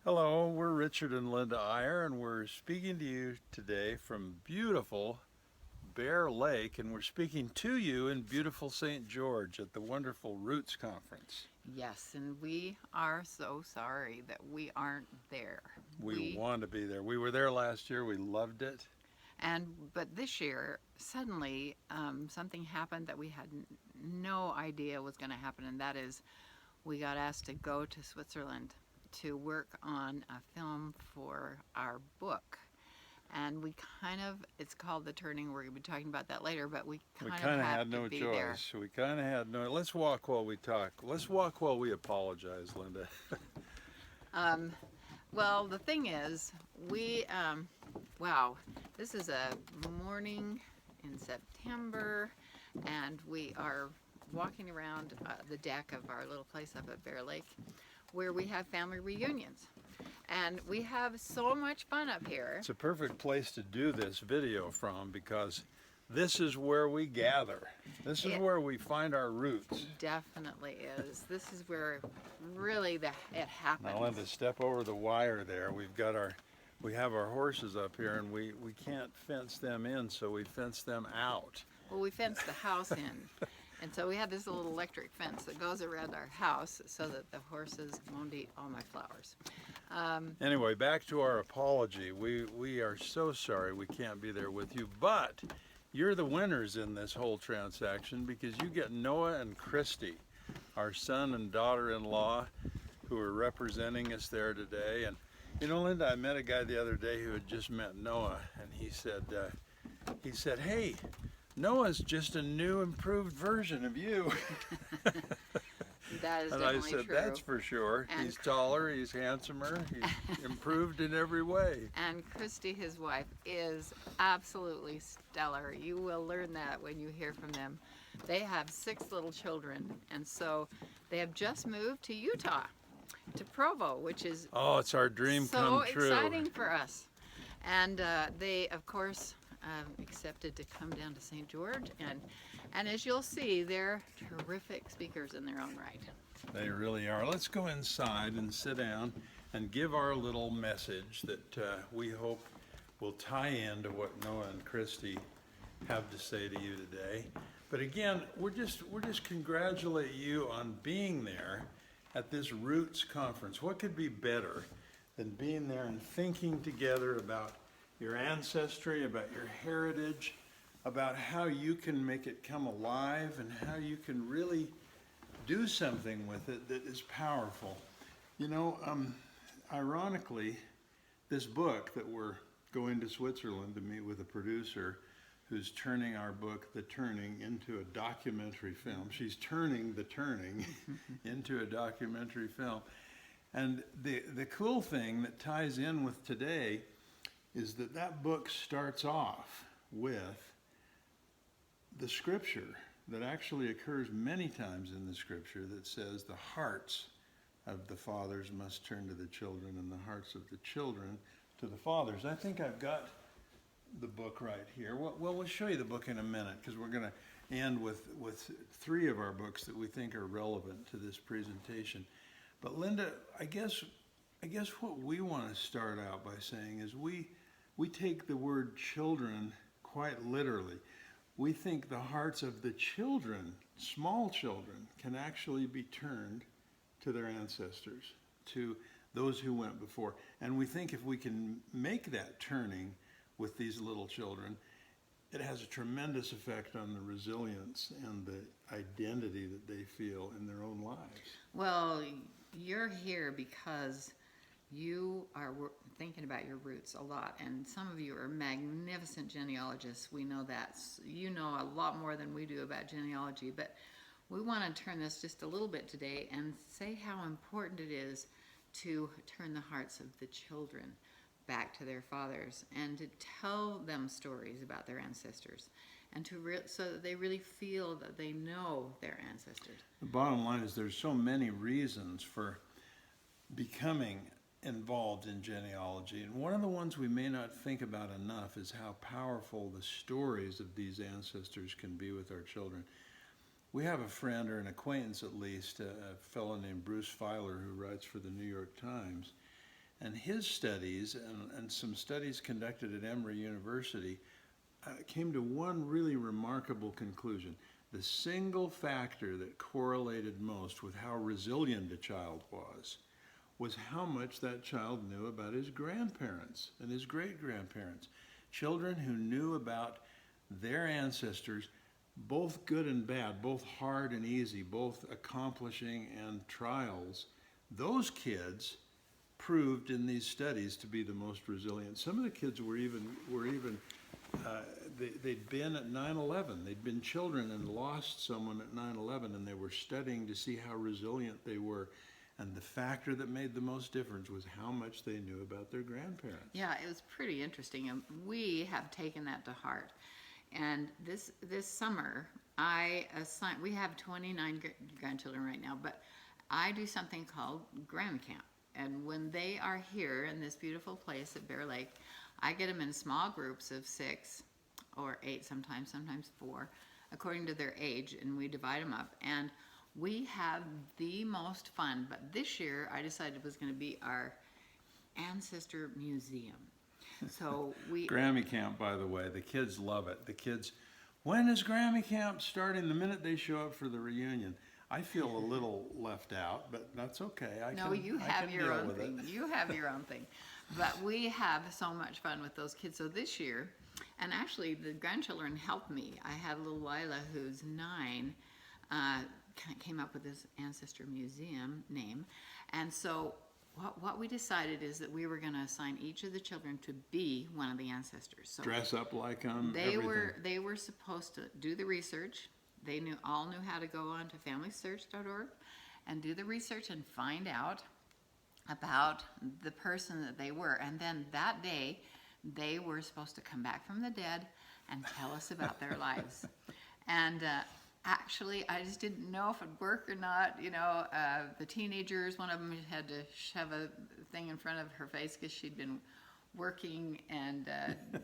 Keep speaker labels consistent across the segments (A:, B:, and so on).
A: Hello, we're Richard and Linda Iyer, and we're speaking to you today from beautiful Bear Lake, and we're speaking to you in beautiful St. George at the wonderful Roots Conference.
B: Yes, and we are so sorry that we aren't there.
A: We
B: We
A: want to be there. We were there last year. We loved it.
B: but this year suddenly something happened that we had no idea was going to happen, and that is we got asked to go to Switzerland to work on a film for our book. And we it's called The Turning. We're going to be talking about that later, but we
A: We
B: kind of
A: kind of
B: have
A: had
B: to
A: no
B: be there.
A: choice. We kind of had no. Let's walk while we talk. Let's walk while we apologize, Linda.
B: Um, well, the thing is, wow, this is a morning in September, and we are walking around the deck of our little place up at Bear Lake where we have family reunions. And we have so much fun up here.
A: It's a perfect place to do this video from because this is where we gather. This is
B: It
A: where we find our roots.
B: definitely is. This is where really it happens.
A: Now, Linda, step over the wire there. We have our horses up here, and we can't fence them in, so we fence them out.
B: Well, we fenced the house in. And so we have this little electric fence that goes around our house so that the horses won't eat all my flowers.
A: Anyway, back to our apology. We are so sorry we can't be there with you, but you're the winners in this whole transaction because you get Noah and Christy, our son and daughter-in-law, who are representing us there today. And you know, Linda, I met a guy the other day who had just met Noah, and he said, "Hey, Noah's just a new, improved version of you."
B: That is
A: And I
B: definitely
A: said,
B: true.
A: "That's for sure.
B: And
A: He's taller, he's handsomer, he's improved in every way."
B: And Christy, his wife, is absolutely stellar. You will learn that when you hear from them. They have 6 little children, and so they have just moved to Utah, to Provo, which is
A: Oh, it's our dream
B: so
A: come true.
B: exciting for us. And they, of course, accepted to come down to St. George, and as you'll see, they're terrific speakers in their own right.
A: They really are. Let's go inside and sit down and give our little message that we hope will tie into what Noah and Christy have to say to you today. But again, we're just congratulate you on being there at this Roots conference. What could be better than being there and thinking together about your ancestry, about your heritage, about how you can make it come alive and how you can really do something with it that is powerful. You know, ironically, this book that we're going to Switzerland to meet with a producer who's turning our book, The Turning, into a documentary film. She's turning The Turning into a documentary film. And the cool thing that ties in with today is that that book starts off with the scripture that actually occurs many times in the scripture that says the hearts of the fathers must turn to the children and the hearts of the children to the fathers. I think I've got the book right here. Well, we'll show you the book in a minute because we're going to end with 3 of our books that we think are relevant to this presentation. But Linda, I guess what we want to start out by saying is we take the word children quite literally. We think the hearts of the children, small children, can actually be turned to their ancestors, to those who went before. And we think if we can make that turning with these little children, it has a tremendous effect on the resilience and the identity that they feel in their own lives.
B: Well, you're here because you are thinking about your roots a lot, and some of you are magnificent genealogists. We know that. You know a lot more than we do about genealogy, but we want to turn this just a little bit today and say how important it is to turn the hearts of the children back to their fathers and to tell them stories about their ancestors, and so that they really feel that they know their ancestors.
A: The bottom line is there's so many reasons for becoming involved in genealogy, and one of the ones we may not think about enough is how powerful the stories of these ancestors can be with our children. We have a friend, or an acquaintance at least, a fellow named Bruce Feiler, who writes for the New York Times, And his studies and some studies conducted at Emory University came to one really remarkable conclusion. The single factor that correlated most with how resilient a child was how much that child knew about his grandparents and his great-grandparents. Children who knew about their ancestors, both good and bad, both hard and easy, both accomplishing and trials, those kids proved in these studies to be the most resilient. Some of the kids were even they'd been at 9/11. They'd been children and lost someone at 9/11, and they were studying to see how resilient they were. And the factor that made the most difference was how much they knew about their grandparents.
B: Yeah, it was pretty interesting, and we have taken that to heart. And this summer, we have 29 grandchildren right now, but I do something called Grand Camp. And when they are here in this beautiful place at Bear Lake, I get them in small groups of 6 or 8 sometimes 4, according to their age, and we divide them up. And we have the most fun, but this year I decided it was going to be our ancestor museum. So
A: Grammy Camp, by the way, the kids love it. The kids, when is Grammy Camp starting? The minute they show up for the reunion, I feel a little left out, but that's okay.
B: You have your own thing. You have your own thing. But we have so much fun with those kids. So this year, and actually the grandchildren helped me. I had little Lila, who's 9, came up with this ancestor museum name. And so what we decided is that we were going to assign each of the children to be one of the ancestors. So
A: dress up like them.
B: They were supposed to do the research. They all knew how to go on to FamilySearch.org and do the research and find out about the person that they were. And then that day, they were supposed to come back from the dead and tell us about their lives. And actually, I just didn't know if it'd work or not. The teenagers, one of them had to shove a thing in front of her face because she'd been working and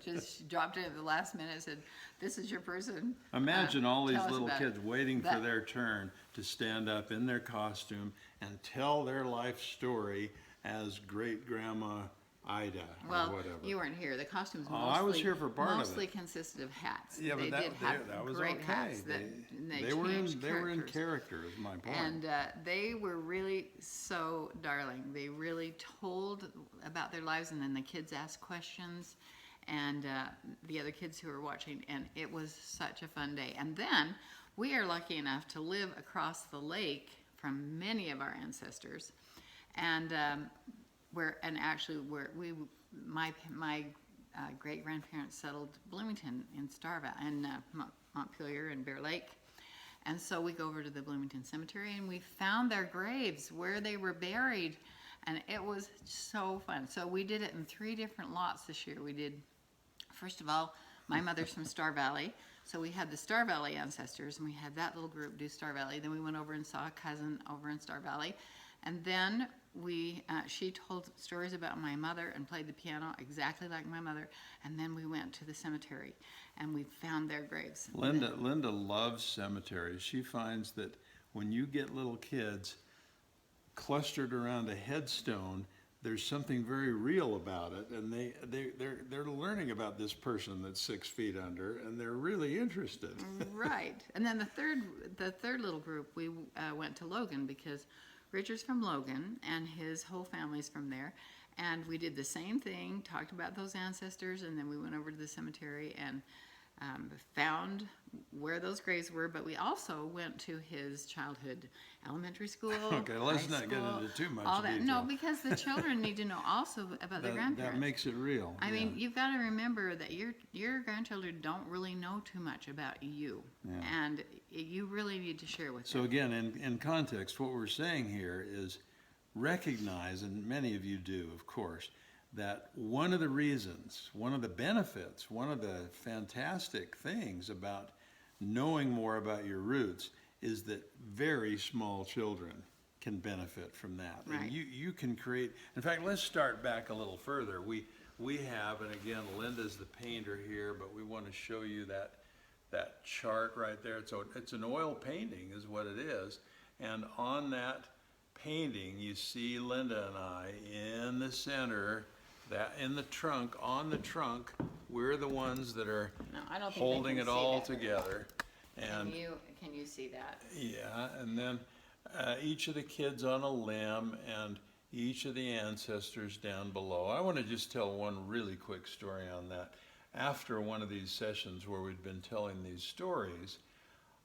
B: just dropped it at the last minute and said, "This is your person."
A: Imagine all these
B: tell us
A: little
B: about
A: kids
B: it.
A: waiting for their turn to stand up in their costume and tell their life story as great-grandma Ida or
B: Well,
A: whatever.
B: you weren't here. The costumes
A: I was here for part of it.
B: mostly consisted of hats.
A: Yeah,
B: they
A: but
B: did have
A: that was
B: great
A: okay.
B: hats.
A: They were in character, is my point.
B: And they were really so darling. They really told about their lives, and then the kids asked questions, and the other kids who were watching, and it was such a fun day. And then we are lucky enough to live across the lake from many of our ancestors, and my great grandparents settled Bloomington in Montpelier and Bear Lake. And so we go over to the Bloomington Cemetery and we found their graves where they were buried, and it was so fun. So we did it in 3 different lots this year. We did, first of all, my mother's from Star Valley, so we had the Star Valley ancestors, and we had that little group do Star Valley. Then we went over and saw a cousin over in Star Valley, and then she told stories about my mother and played the piano exactly like my mother. And then we went to the cemetery and we found their graves.
A: Linda loves cemeteries. She finds that when you get little kids clustered around a headstone, there's something very real about it, and they're learning about this person that's 6 feet under, and they're really interested.
B: Right. And then the third little group, we went to Logan because Richard's from Logan, and his whole family's from there. And we did the same thing, talked about those ancestors, and then we went over to the cemetery and found where those graves were. But we also went to his childhood elementary school.
A: Okay, let's
B: high
A: not get
B: school,
A: into too much
B: all that.
A: detail.
B: No, because the children need to know also about their grandparents.
A: That makes it real.
B: I mean, you've got to remember that your grandchildren don't really know too much about you, and you really need to share with them.
A: So again, in context, what we're saying here is recognize, and many of you do, of course, that one of the reasons, one of the benefits, one of the fantastic things about knowing more about your roots is that very small children can benefit from that.
B: Right.
A: And you can create, in fact, let's start back a little further. We have, and again, Linda's the painter here, but we want to show you that chart right there. It's an oil painting is what it is. And on that painting, you see Linda and I in the center, that in the trunk, on the trunk, we're the ones that are
B: No, I don't think they
A: holding
B: can
A: it
B: see
A: all
B: that very
A: together. And
B: Can you see that?
A: yeah, and then each of the kids on a limb and each of the ancestors down below. I want to just tell one really quick story on that. After one of these sessions where we'd been telling these stories,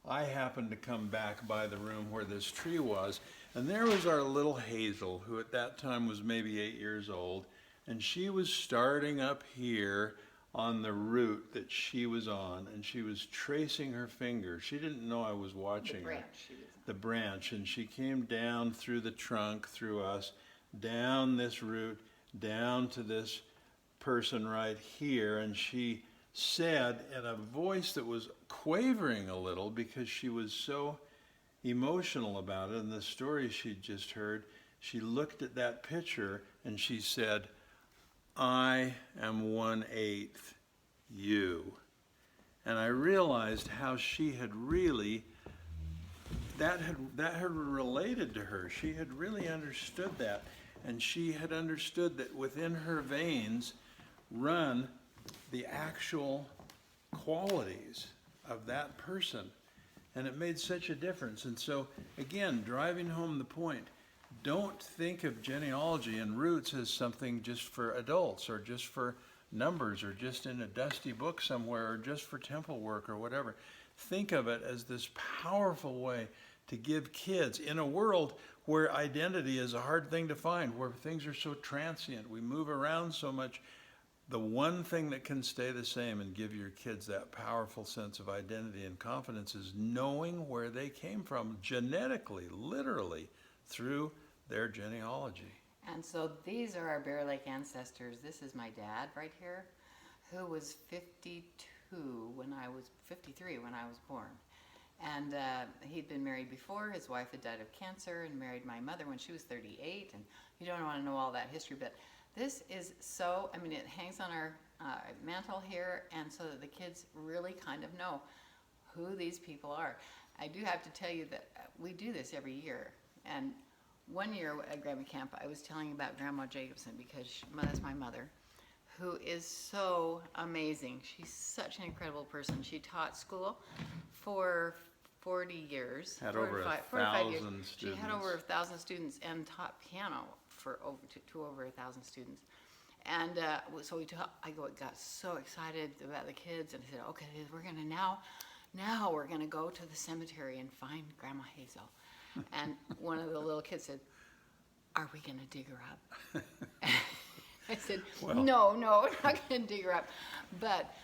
A: I happened to come back by the room where this tree was, and there was our little Hazel, who at that time was maybe 8 years old, and she was starting up here on the root that she was on, and she was tracing her finger. She didn't know I was watching
B: The
A: her.
B: branch she was on.
A: The branch, and she came down through the trunk, through us, down this root, down to this person right here, and she said in a voice that was quavering a little because she was so emotional about it and the story she'd just heard, she looked at that picture and she said, "I am 1/8 you." And I realized how she had really, that had related to her. She had really understood that. And she had understood that within her veins run the actual qualities of that person. And it made such a difference. And so, again, driving home the point, don't think of genealogy and roots as something just for adults or just for numbers or just in a dusty book somewhere or just for temple work or whatever. Think of it as this powerful way to give kids, in a world where identity is a hard thing to find, where things are so transient, we move around so much, the one thing that can stay the same and give your kids that powerful sense of identity and confidence is knowing where they came from genetically, literally, through their genealogy.
B: And so these are our Bear Lake ancestors. This is my dad right here, who was 53 when I was born. And he'd been married before. His wife had died of cancer and married my mother when she was 38. And you don't want to know all that history, but this is so, I mean, it hangs on our mantle here, and so that the kids really kind of know who these people are. I do have to tell you that we do this every year. And one year at Grandma Camp, I was telling you about Grandma Jacobson because that's my mother, who is so amazing. She's such an incredible person. She taught school for 40 years.
A: Had over 1,000 students.
B: She had over 1,000 students and taught piano for over 1,000 students. And so I got so excited about the kids, and I said, okay, we're gonna now we're gonna go to the cemetery and find Grandma Hazel. And one of the little kids said, "Are we gonna dig her up?" I said,
A: Well.
B: No, we're not gonna dig her up. But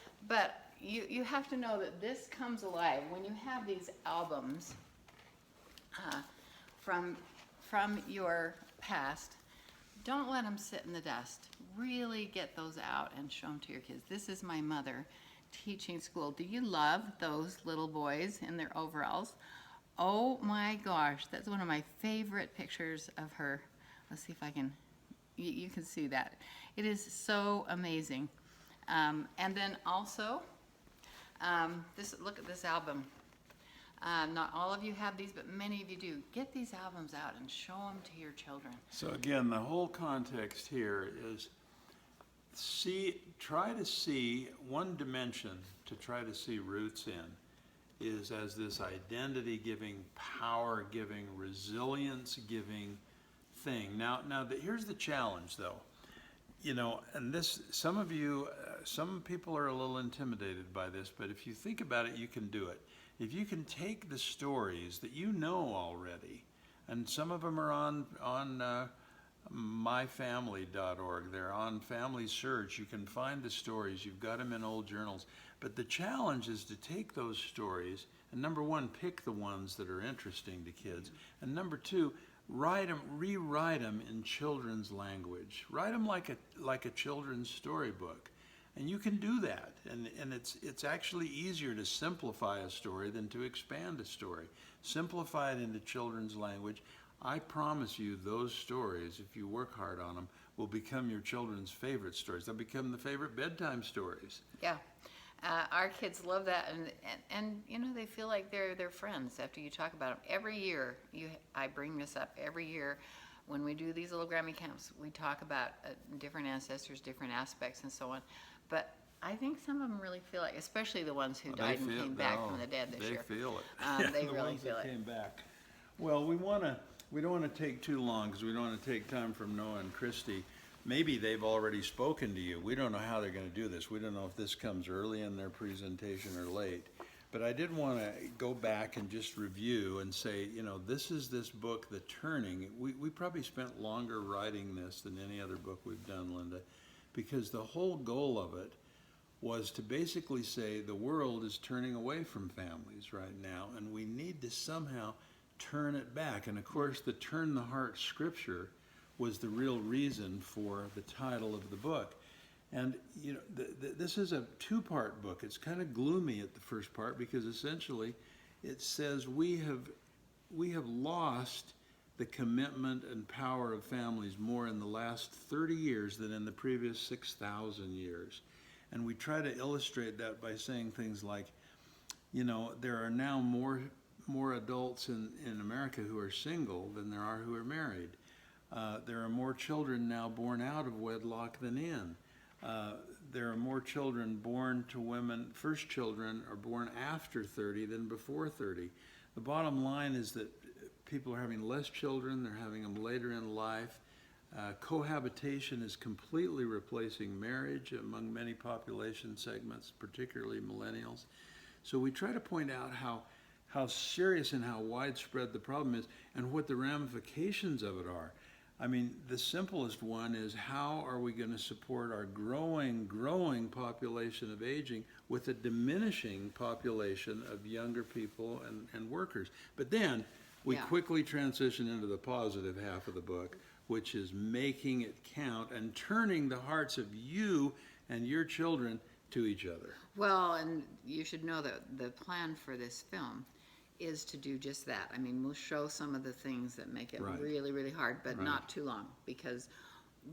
B: you have to know that this comes alive when you have these albums from your past. Don't let them sit in the dust. Really get those out and show them to your kids. This is my mother teaching school. Do you love those little boys in their overalls? Oh my gosh, that's one of my favorite pictures of her. Let's see if I can, you can see that. It is so amazing. And then also, look at this album. Not all of you have these, but many of you do. Get these albums out and show them to your children.
A: So again, the whole context here is try to see one dimension to try to see roots in is as this identity-giving, power-giving, resilience-giving thing. Now, here's the challenge, though. You know, and this, some people are a little intimidated by this, but if you think about it, you can do it. If you can take the stories that you know already, and some of them are on myfamily.org, they're on Family Search, you can find the stories, you've got them in old journals, but the challenge is to take those stories, and number one, pick the ones that are interesting to kids, and number two, rewrite them in children's language. Write them like a children's storybook. And you can do that, and it's actually easier to simplify a story than to expand a story. Simplify it into children's language. I promise you those stories, if you work hard on them, will become your children's favorite stories. They'll become the favorite bedtime stories.
B: Yeah, Our kids love that, and you know, they feel like they're friends after you talk about them. Every year, I bring this up every year when we do these little Grammy camps. We talk about different ancestors, different aspects, and so on. But I think some of them really feel like, especially the ones who died and came back from the dead this year.
A: They feel it.
B: They
A: The
B: really
A: ones
B: feel
A: that
B: it.
A: came back. Well, we don't want to take too long because we don't want to take time from Noah and Christy. Maybe they've already spoken to you. We don't know how they're going to do this. We don't know if this comes early in their presentation or late. But I did want to go back and just review and say, you know, this is this book, The Turning. We probably spent longer writing this than any other book we've done, Linda, because the whole goal of it was to basically say the world is turning away from families right now, and we need to somehow turn it back. And of course, the Turn the Heart scripture was the real reason for the title of the book. And you know, this is a two-part book. It's kind of gloomy at the first part because essentially it says we have lost the commitment and power of families more in the last 30 years than in the previous 6,000 years. And we try to illustrate that by saying things like, you know, there are now more adults in America who are single than there are who are married. There are more children now born out of wedlock than in. There are more children born to women. First children are born after 30 than before 30. The bottom line is that people are having less children. They're having them later in life. Cohabitation is completely replacing marriage among many population segments, particularly millennials. So we try to point out how serious and how widespread the problem is and what the ramifications of it are. I mean, the simplest one is how are we going to support our growing population of aging with a diminishing population of younger people and workers? But then we quickly transition into the positive half of the book, which is making it count and turning the hearts of you and your children to each other.
B: Well, and you should know that the plan for this film is to do just that. I mean, we'll show some of the things that make it really, really hard, but not too long, because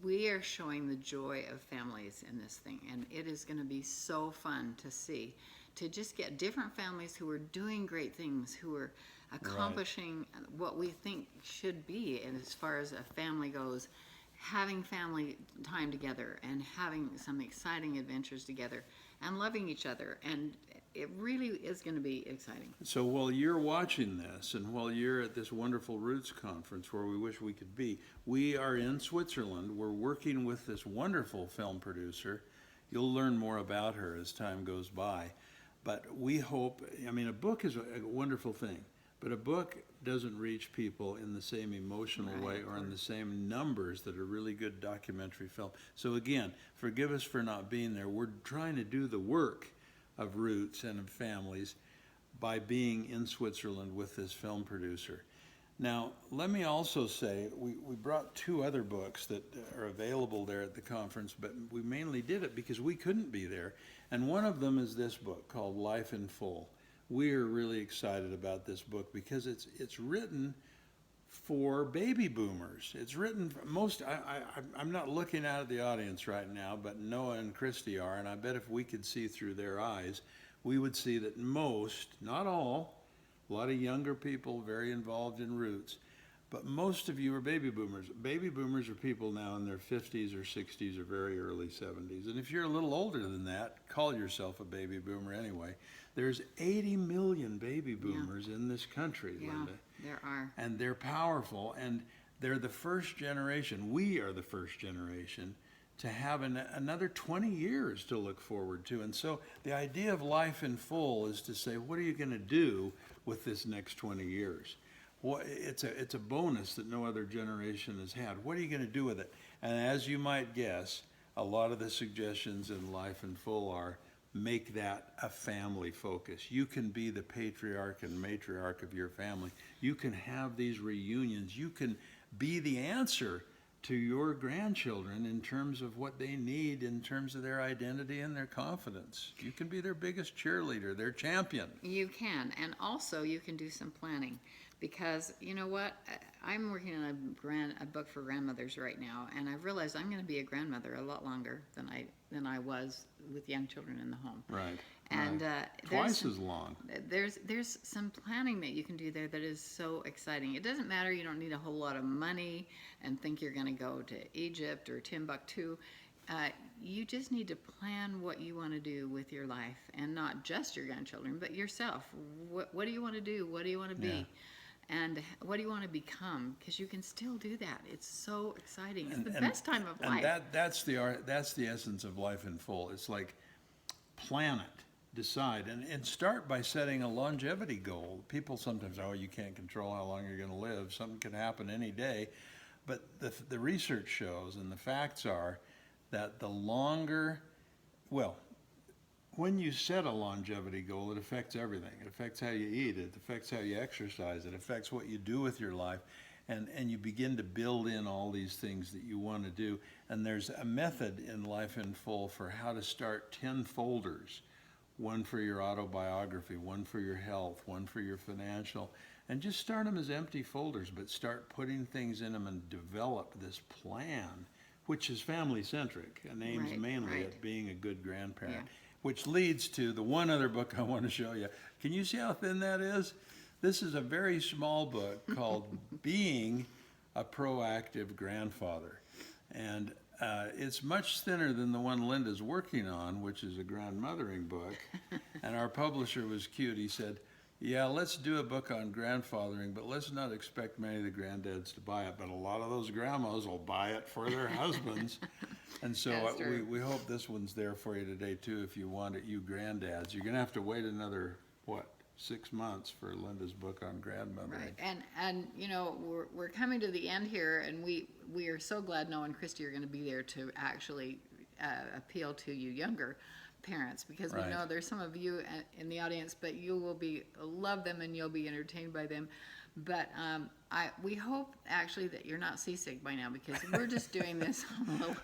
B: we are showing the joy of families in this thing, and it is going to be so fun to see, to just get different families who are doing great things, who are accomplishing what we think should be, and as far as a family goes, having family time together and having some exciting adventures together and loving each other, and it really is going to be exciting.
A: So while you're watching this and while you're at this wonderful Roots conference where we wish we could be, we are in Switzerland. We're working with this wonderful film producer. You'll learn more about her as time goes by. But we hope, I mean, a book is a wonderful thing, but a book doesn't reach people in the same emotional way or in the same numbers that a really good documentary film. So again, forgive us for not being there. We're trying to do the work of Roots and of families by being in Switzerland with this film producer. Now, let me also say, we brought two other books that are available there at the conference, but we mainly did it because we couldn't be there. And one of them is this book called Life in Full. We're really excited about this book because it's written for baby boomers. It's written for most, I'm not looking out at the audience right now, but Noah and Christy are, and I bet if we could see through their eyes, we would see that most, not all, a lot of younger people very involved in Roots, but most of you are baby boomers. Baby boomers are people now in their 50s or 60s or very early 70s. And if you're a little older than that, call yourself a baby boomer anyway. There's 80 million baby boomers in this country, Linda.
B: There are.
A: And they're powerful, and they're the first generation. We are the first generation to have another 20 years to look forward to. And so the idea of Life in Full is to say, what are you going to do with this next 20 years? Well, it's a bonus that no other generation has had. What are you going to do with it? And as you might guess, a lot of the suggestions in Life in Full are, make that a family focus. You can be the patriarch and matriarch of your family. You can have these reunions. You can be the answer to your grandchildren in terms of what they need, in terms of their identity and their confidence. You can be their biggest cheerleader, their champion.
B: You can, and also you can do some planning, Because you know what, I'm working on a book for grandmothers right now, and I've realized I'm going to be a grandmother a lot longer than I was with young children in the home.
A: Right.
B: And
A: right.
B: there's
A: Twice as long.
B: there's some planning that you can do there that is so exciting. It doesn't matter, you don't need a whole lot of money and think you're going to go to Egypt or Timbuktu. You just need to plan what you want to do with your life, and not just your grandchildren, but yourself. What do you want to do? What do you want to be?
A: Yeah.
B: And what do you want to become? Because you can still do that. It's so exciting. It's the best time of life.
A: And that's the essence of life in full. It's like plan it, decide, and start by setting a longevity goal. People sometimes, oh, you can't control how long you're going to live. Something can happen any day. But the research shows, and the facts are, that the longer, well, when you set a longevity goal, it affects everything. It affects how you eat, it affects how you exercise, it affects what you do with your life, and you begin to build in all these things that you want to do. And there's a method in Life in Full for how to start 10 folders, one for your autobiography, one for your health, one for your financial, and just start them as empty folders, but start putting things in them and develop this plan, which is family-centric and aims mainly at being a good grandparent.
B: Yeah.
A: Which leads to the one other book I want to show you. Can you see how thin that is? This is a very small book called Being a Proactive Grandfather. And it's much thinner than the one Linda's working on, which is a grandmothering book. And our publisher was cute. He said, yeah, let's do a book on grandfathering, but let's not expect many of the granddads to buy it. But a lot of those grandmas will buy it for their husbands. And so we hope this one's there for you today, too, if you want it, you granddads. You're going to have to wait another, 6 months for Linda's book on grandmothering.
B: Right, and you know, we're coming to the end here, and we are so glad Noah and Christy are going to be there to actually appeal to you younger parents, because we know there's some of you in the audience, but you will love them and you'll be entertained by them. But we hope actually that you're not seasick by now, because we're just doing this on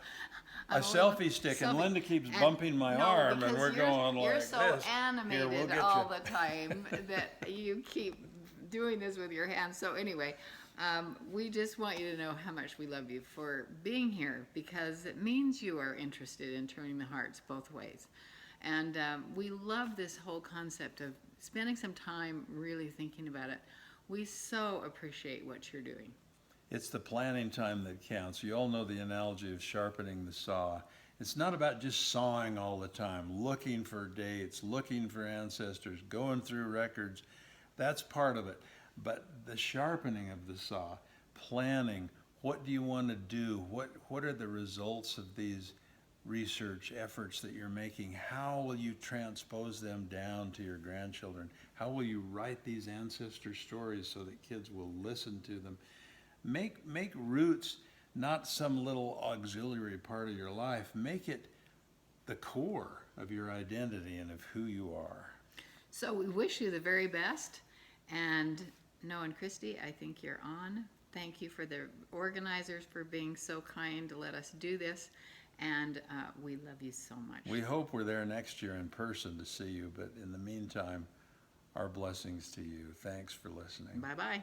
A: a selfie stick, and Linda keeps bumping my arm, and we're going like this.
B: You're so animated
A: Here, we'll
B: all the time that you keep doing this with your hands. So anyway, we just want you to know how much we love you for being here, because it means you are interested in turning the hearts both ways. And we love this whole concept of spending some time really thinking about it. We so appreciate what you're doing.
A: It's the planning time that counts. You all know the analogy of sharpening the saw. It's not about just sawing all the time, looking for dates, looking for ancestors, going through records. That's part of it. But the sharpening of the saw, planning, what do you want to do? What are the results of these research efforts that you're making? How will you transpose them down to your grandchildren? How will you write these ancestor stories so that kids will listen to them? Make roots not some little auxiliary part of your life. Make it the core of your identity and of who you are.
B: So we wish you the very best. And Noah and Christy, I think you're on. Thank you for the organizers for being so kind to let us do this. And we love you so much.
A: We hope we're there next year in person to see you. But in the meantime, our blessings to you. Thanks for listening.
B: Bye-bye.